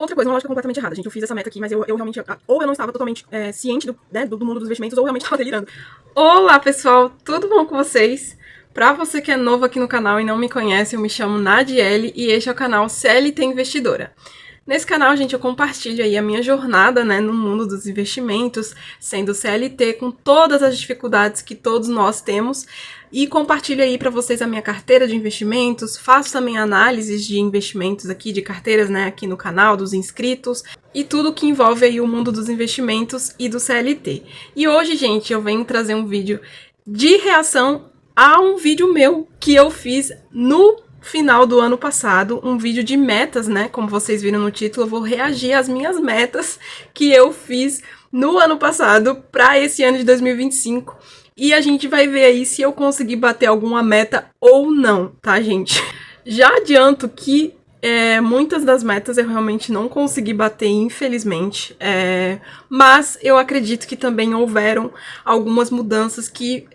Outra coisa, uma lógica completamente errada, gente. Eu fiz essa meta aqui, mas eu realmente... Ou eu não estava totalmente ciente do mundo dos investimentos, ou eu realmente estava delirando. Olá, pessoal! Tudo bom com vocês? Pra você que é novo aqui no canal e não me conhece, eu me chamo Nadiele e este é o canal CLT Investidora. Nesse canal, gente, eu compartilho aí a minha jornada, né, no mundo dos investimentos, sendo CLT com todas as dificuldades que todos nós temos, e compartilho aí para vocês a minha carteira de investimentos, faço também análises de investimentos aqui, de carteiras, né, aqui no canal, dos inscritos, e tudo que envolve aí o mundo dos investimentos e do CLT. E hoje, gente, eu venho trazer um vídeo de reação a um vídeo meu que eu fiz no final do ano passado, um vídeo de metas, né? Como vocês viram no título, eu vou reagir às minhas metas que eu fiz no ano passado para esse ano de 2025. E a gente vai ver aí se eu conseguir bater alguma meta ou não, tá, gente? Já adianto que muitas das metas eu realmente não consegui bater, infelizmente, mas eu acredito que também houveram algumas mudanças que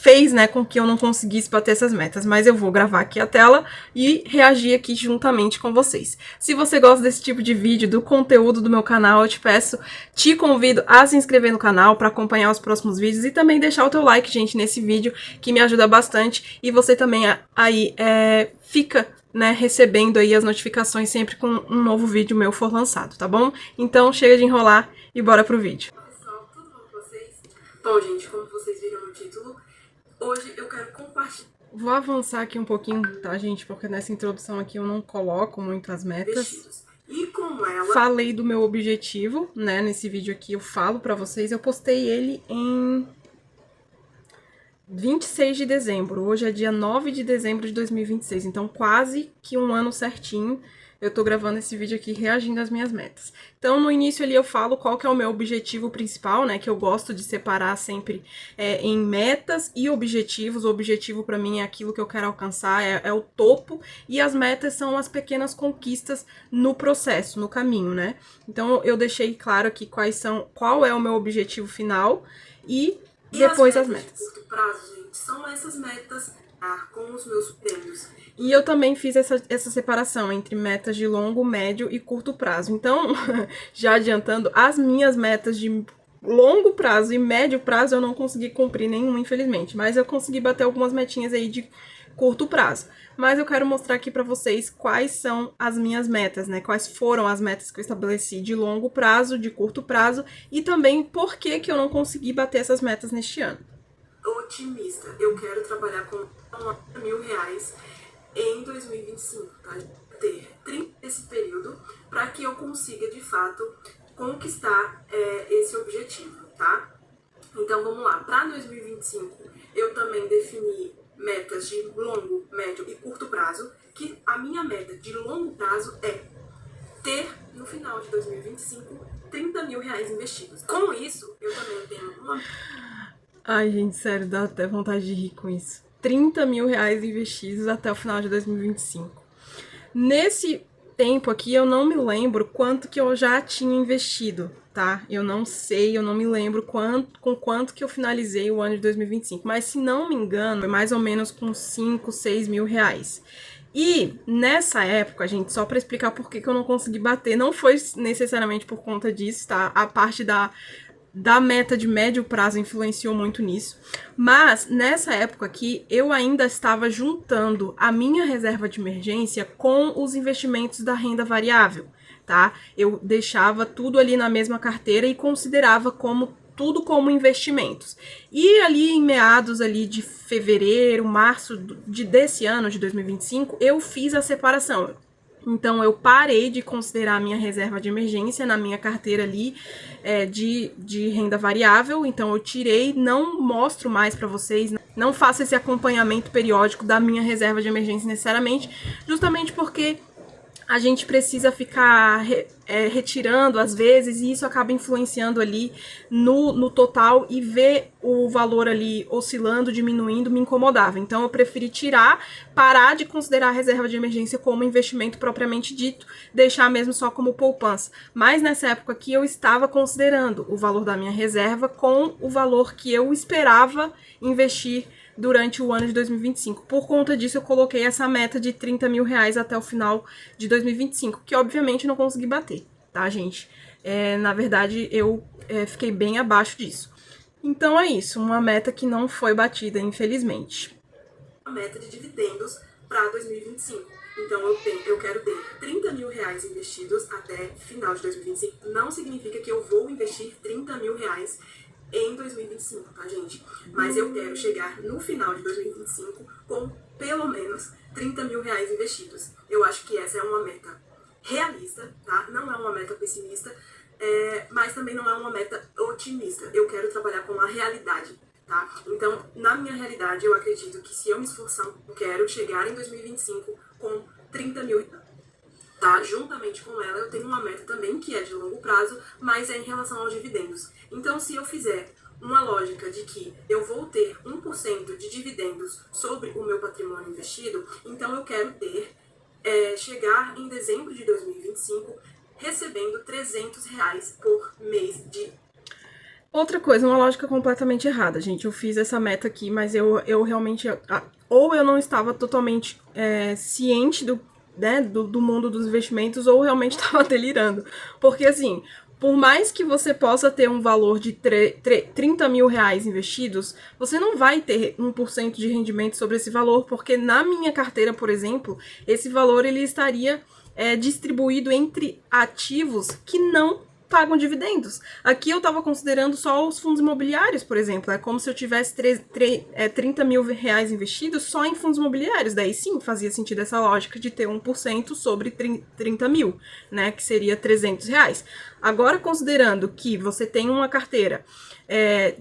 fez, né, com que eu não conseguisse bater essas metas, mas eu vou gravar aqui a tela e reagir aqui juntamente com vocês. Se você gosta desse tipo de vídeo, do conteúdo do meu canal, eu te convido a se inscrever no canal para acompanhar os próximos vídeos e também deixar o teu like, gente, nesse vídeo, que me ajuda bastante, e você também aí fica, né, recebendo aí as notificações sempre com um novo vídeo meu for lançado, tá bom? Então chega de enrolar e bora pro vídeo. Pessoal, tudo bom com vocês? Bom, gente, como vocês viram no título, hoje eu quero compartilhar. Vou avançar aqui um pouquinho, tá, gente? Porque nessa introdução aqui eu não coloco muito as metas. E como ela... Falei do meu objetivo, né? Nesse vídeo aqui eu falo pra vocês. Eu postei ele em 26 de dezembro. Hoje é dia 9 de dezembro de 2026. Então, quase que um ano certinho eu tô gravando esse vídeo aqui reagindo às minhas metas. Então, no início ali eu falo qual que é o meu objetivo principal, né? Que eu gosto de separar sempre em metas e objetivos. O objetivo pra mim é aquilo que eu quero alcançar, é o topo. E as metas são as pequenas conquistas no processo, no caminho, né? Então, eu deixei claro aqui qual é o meu objetivo final e depois as metas. De curto prazo, gente, são essas metas com os meus prêmios. E eu também fiz essa separação entre metas de longo, médio e curto prazo. Então, já adiantando, as minhas metas de longo prazo e médio prazo eu não consegui cumprir nenhuma, infelizmente. Mas eu consegui bater algumas metinhas aí de curto prazo. Mas eu quero mostrar aqui pra vocês quais são as minhas metas, né? Quais foram as metas que eu estabeleci de longo prazo, de curto prazo e também por que eu não consegui bater essas metas neste ano. Otimista, eu quero trabalhar com R$1.000 em 2025, tá? Ter 30 desse período para que eu consiga de fato conquistar esse objetivo, tá? Então vamos lá, para 2025 eu também defini metas de longo, médio e curto prazo, que a minha meta de longo prazo é ter no final de 2025 R$30.000 investidos. Com isso, eu também tenho uma... Ai, gente, sério, dá até vontade de rir com isso. R$30.000 investidos até o final de 2025. Nesse tempo aqui, eu não me lembro quanto que eu já tinha investido, tá? Eu não sei, eu não me lembro com quanto que eu finalizei o ano de 2025. Mas, se não me engano, foi mais ou menos com 5, 6 mil reais. E nessa época, gente, só pra explicar por que eu não consegui bater, não foi necessariamente por conta disso, tá? A parte da meta de médio prazo influenciou muito nisso. Mas, nessa época aqui, eu ainda estava juntando a minha reserva de emergência com os investimentos da renda variável, tá? Eu deixava tudo ali na mesma carteira e considerava tudo como investimentos. E ali em meados ali de fevereiro, março desse ano, de 2025, eu fiz a separação. Então, eu parei de considerar a minha reserva de emergência na minha carteira ali de renda variável. Então, eu tirei, não mostro mais para vocês, não faço esse acompanhamento periódico da minha reserva de emergência necessariamente, justamente porque a gente precisa ficar retirando às vezes, e isso acaba influenciando ali no total, e ver o valor ali oscilando, diminuindo, me incomodava. Então eu preferi parar de considerar a reserva de emergência como investimento propriamente dito, deixar mesmo só como poupança. Mas nessa época aqui eu estava considerando o valor da minha reserva com o valor que eu esperava investir durante o ano de 2025. Por conta disso, eu coloquei essa meta de 30 mil reais até o final de 2025, que obviamente não consegui bater, tá, gente? Na verdade, eu fiquei bem abaixo disso. Então é isso, uma meta que não foi batida, infelizmente. A meta de dividendos para 2025. Então eu quero ter 30 mil reais investidos até final de 2025. Não significa que eu vou investir 30 mil reais em 2025, tá, gente? Mas eu quero chegar no final de 2025 com pelo menos 30 mil reais investidos. Eu acho que essa é uma meta realista, tá? Não é uma meta pessimista, mas também não é uma meta otimista. Eu quero trabalhar com a realidade, tá? Então, na minha realidade, eu acredito que se eu me esforçar, eu quero chegar em 2025 com 30 mil, tá? Juntamente com ela, eu tenho uma meta também que é de longo prazo, mas é em relação aos dividendos. Então, se eu fizer uma lógica de que eu vou ter 1% de dividendos sobre o meu patrimônio investido, então eu quero chegar em dezembro de 2025 recebendo R$300 por mês de... Outra coisa, uma lógica completamente errada, gente. Eu fiz essa meta aqui, mas eu realmente... Ou eu não estava totalmente ciente do mundo dos investimentos, ou realmente estava delirando. Porque, assim, por mais que você possa ter um valor de 30 mil reais investidos, você não vai ter 1% de rendimento sobre esse valor, porque na minha carteira, por exemplo, esse valor ele estaria distribuído entre ativos que não pagam dividendos. Aqui eu estava considerando só os fundos imobiliários, por exemplo. É como se eu tivesse 30 mil reais investidos só em fundos imobiliários. Daí sim, fazia sentido essa lógica de ter 1% sobre 30 mil, né? Que seria R$300. Agora, considerando que você tem uma carteira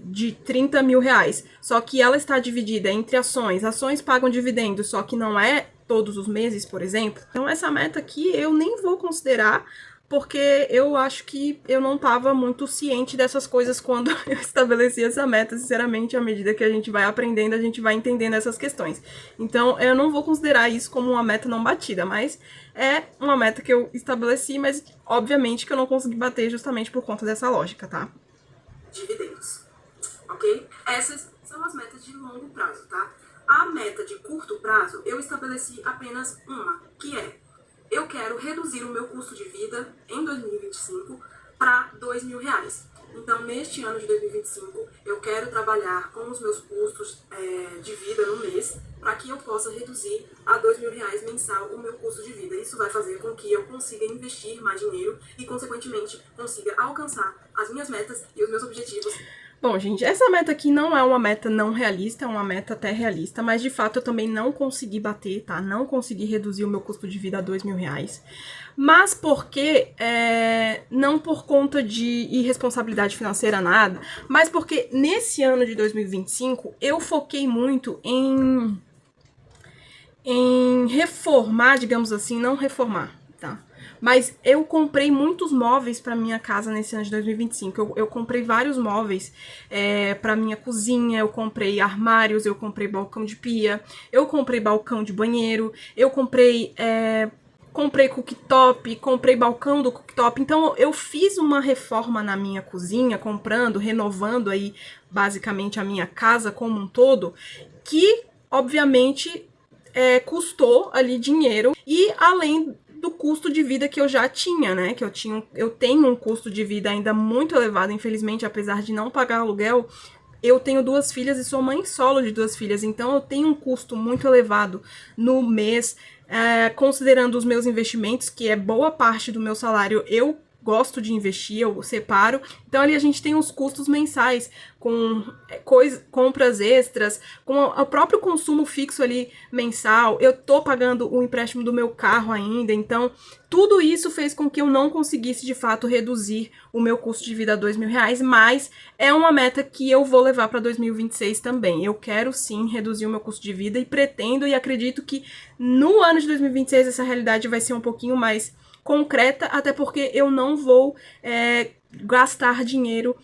de 30 mil reais, só que ela está dividida entre ações. Ações pagam dividendos, só que não é todos os meses, por exemplo. Então, essa meta aqui eu nem vou considerar, porque eu acho que eu não estava muito ciente dessas coisas quando eu estabeleci essa meta. Sinceramente, à medida que a gente vai aprendendo, a gente vai entendendo essas questões. Então, eu não vou considerar isso como uma meta não batida, mas é uma meta que eu estabeleci, mas obviamente que eu não consegui bater justamente por conta dessa lógica, tá? Dividendos, ok? Essas são as metas de longo prazo, tá? A meta de curto prazo, eu estabeleci apenas uma, que é: eu quero reduzir o meu custo de vida em 2025 para R$2.000. Então, neste ano de 2025, eu quero trabalhar com os meus custos de vida no mês para que eu possa reduzir a R$2.000 mensal o meu custo de vida. Isso vai fazer com que eu consiga investir mais dinheiro e, consequentemente, consiga alcançar as minhas metas e os meus objetivos. Bom, gente, essa meta aqui não é uma meta não realista, é uma meta até realista, mas de fato eu também não consegui bater, tá? Não consegui reduzir o meu custo de vida a R$2.000. Mas porque, não por conta de irresponsabilidade financeira, nada, mas porque nesse ano de 2025 eu foquei muito em reformar, digamos assim, não reformar, tá? Mas eu comprei muitos móveis para minha casa nesse ano de 2025. Eu comprei vários móveis para minha cozinha, eu comprei armários, eu comprei balcão de pia, eu comprei balcão de banheiro, eu comprei cooktop, comprei balcão do cooktop. Então eu fiz uma reforma na minha cozinha, renovando aí basicamente a minha casa como um todo, que obviamente custou ali dinheiro, e além do custo de vida que eu já tinha, né? Que eu tenho um custo de vida ainda muito elevado, infelizmente, apesar de não pagar aluguel. Eu tenho 2 filhas e sou mãe solo de 2 filhas, então eu tenho um custo muito elevado no mês, considerando os meus investimentos, que é boa parte do meu salário, eu gosto de investir, eu separo. Então ali a gente tem os custos mensais, com compras extras, com o próprio consumo fixo ali mensal. Eu tô pagando o empréstimo do meu carro ainda, então tudo isso fez com que eu não conseguisse de fato reduzir o meu custo de vida a R$2.000, mas é uma meta que eu vou levar para 2026 também. Eu quero sim reduzir o meu custo de vida e pretendo e acredito que no ano de 2026 essa realidade vai ser um pouquinho mais concreta, até porque eu não vou gastar dinheiro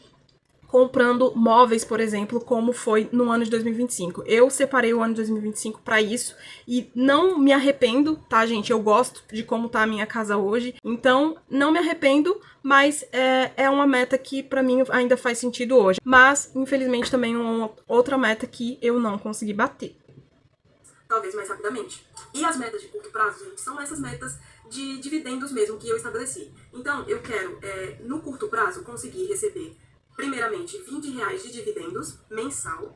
comprando móveis, por exemplo, como foi no ano de 2025. Eu separei o ano de 2025 para isso e não me arrependo, tá, gente? Eu gosto de como tá a minha casa hoje, então não me arrependo, mas é uma meta que para mim ainda faz sentido hoje. Mas, infelizmente, também uma outra meta que eu não consegui bater. Talvez mais rapidamente. E as metas de curto prazo, gente, são essas metas de dividendos mesmo que eu estabeleci. Então, eu quero, no curto prazo, conseguir receber primeiramente R$20 de dividendos mensal.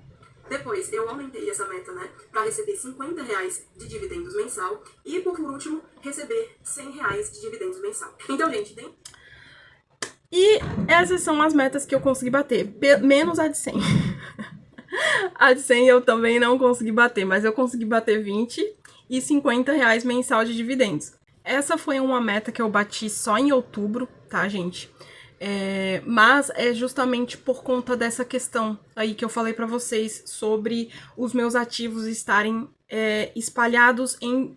Depois eu aumentei essa meta, né, para receber R$50 de dividendos mensal. E por último, receber R$100 de dividendos mensal. Então, gente, E essas são as metas que eu consegui bater, menos a de 100. A de 100 eu também não consegui bater, mas eu consegui bater 20 e R$50 mensal de dividendos. Essa foi uma meta que eu bati só em outubro, tá, gente? Mas é justamente por conta dessa questão aí que eu falei pra vocês sobre os meus ativos estarem espalhados em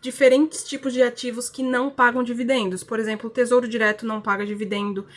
diferentes tipos de ativos que não pagam dividendos. Por exemplo, o Tesouro Direto não paga dividendo,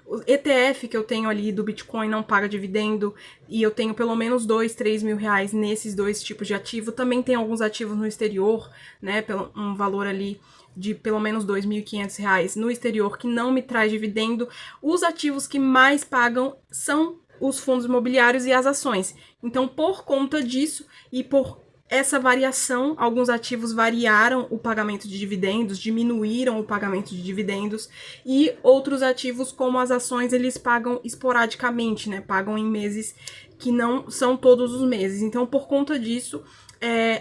o ETF que eu tenho ali do Bitcoin não paga dividendo, e eu tenho pelo menos 2, 3 mil reais nesses dois tipos de ativo. Também tem alguns ativos no exterior, né, pelo um valor ali de pelo menos R$2.500 no exterior que não me traz dividendo. Os ativos que mais pagam são os fundos imobiliários e as ações. Então, por conta disso e por essa variação, alguns ativos variaram o pagamento de dividendos, diminuíram o pagamento de dividendos, e outros ativos, como as ações, eles pagam esporadicamente, né? Pagam em meses que não são todos os meses. Então, por conta disso,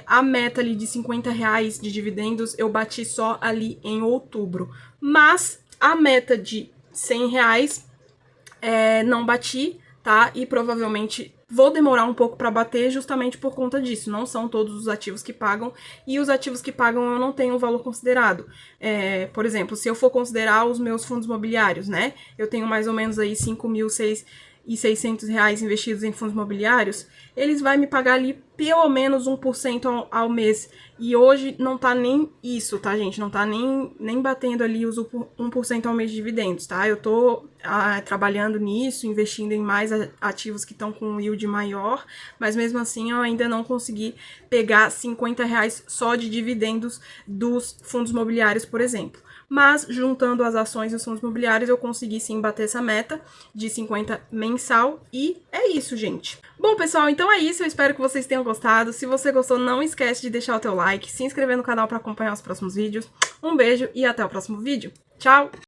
a meta ali de R$50 de dividendos eu bati só ali em outubro. Mas a meta de R$100 não bati, tá? E provavelmente vou demorar um pouco para bater justamente por conta disso. Não são todos os ativos que pagam, e os ativos que pagam eu não tenho um valor considerado. Por exemplo, se eu for considerar os meus fundos imobiliários, né? Eu tenho mais ou menos aí R$5.600 investidos em fundos imobiliários, eles vão me pagar ali pelo menos 1% ao mês. E hoje não tá nem isso, tá, gente? Não tá nem batendo ali os 1% ao mês de dividendos, tá? Eu tô trabalhando nisso, investindo em mais ativos que estão com um yield maior, mas mesmo assim eu ainda não consegui pegar R$50 só de dividendos dos fundos imobiliários, por exemplo. Mas, juntando as ações e os fundos imobiliários, eu consegui sim bater essa meta de 50 mensal. E é isso, gente. Bom, pessoal, então é isso. Eu espero que vocês tenham gostado. Se você gostou, não esquece de deixar o teu like, se inscrever no canal para acompanhar os próximos vídeos. Um beijo e até o próximo vídeo. Tchau!